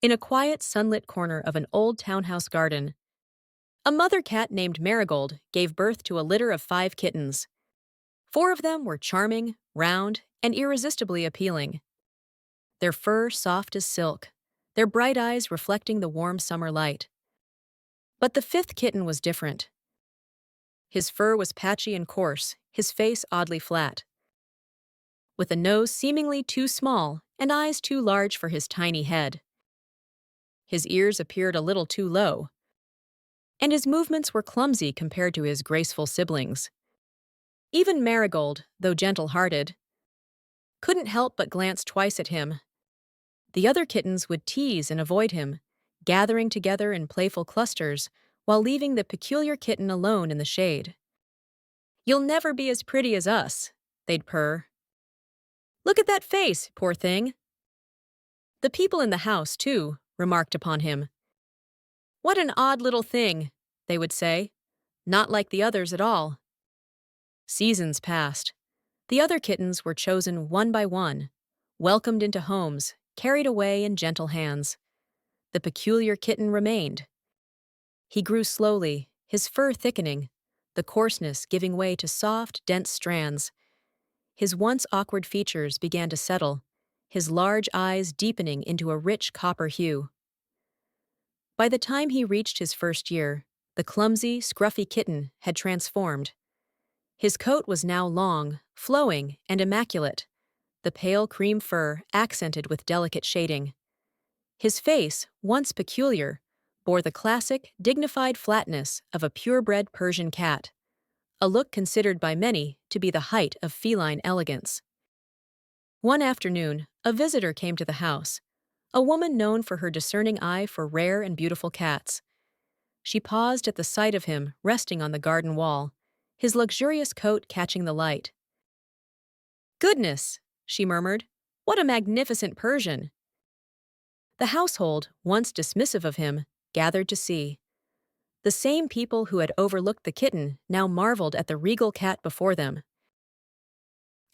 In a quiet, sunlit corner of an old townhouse garden, a mother cat named Marigold gave birth to a litter of 5 kittens. 4 of them were charming, round, and irresistibly appealing, their fur soft as silk, their bright eyes reflecting the warm summer light. But the 5th kitten was different. His fur was patchy and coarse, his face oddly flat, with a nose seemingly too small and eyes too large for his tiny head. His ears appeared a little too low, and his movements were clumsy compared to his graceful siblings. Even Marigold, though gentle-hearted, couldn't help but glance twice at him. The other kittens would tease and avoid him, gathering together in playful clusters while leaving the peculiar kitten alone in the shade. "You'll never be as pretty as us," they'd purr. "Look at that face, poor thing." The people in the house, too, remarked upon him. "What an odd little thing," they would say. "Not like the others at all." Seasons passed. The other kittens were chosen one by one, welcomed into homes, carried away in gentle hands. The peculiar kitten remained. He grew slowly, his fur thickening, the coarseness giving way to soft, dense strands. His once awkward features began to settle, his large eyes deepening into a rich copper hue. By the time he reached his first year, the clumsy, scruffy kitten had transformed. His coat was now long, flowing, and immaculate, the pale cream fur accented with delicate shading. His face, once peculiar, bore the classic, dignified flatness of a purebred Persian cat, a look considered by many to be the height of feline elegance. One afternoon, a visitor came to the house, a woman known for her discerning eye for rare and beautiful cats. She paused at the sight of him resting on the garden wall, his luxurious coat catching the light. "Goodness," she murmured, "what a magnificent Persian!" The household, once dismissive of him, gathered to see. The same people who had overlooked the kitten now marveled at the regal cat before them.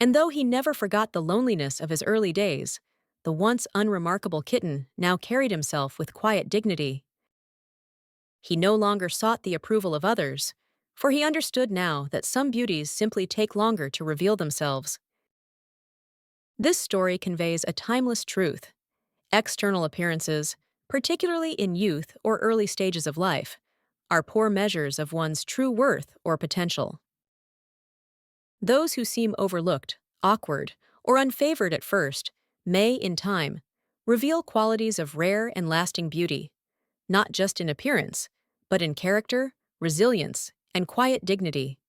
And though he never forgot the loneliness of his early days, the once unremarkable kitten now carried himself with quiet dignity. He no longer sought the approval of others, for he understood now that some beauties simply take longer to reveal themselves. This story conveys a timeless truth. External appearances, particularly in youth or early stages of life, are poor measures of one's true worth or potential. Those who seem overlooked, awkward, or unfavored at first may, in time, reveal qualities of rare and lasting beauty, not just in appearance, but in character, resilience, and quiet dignity.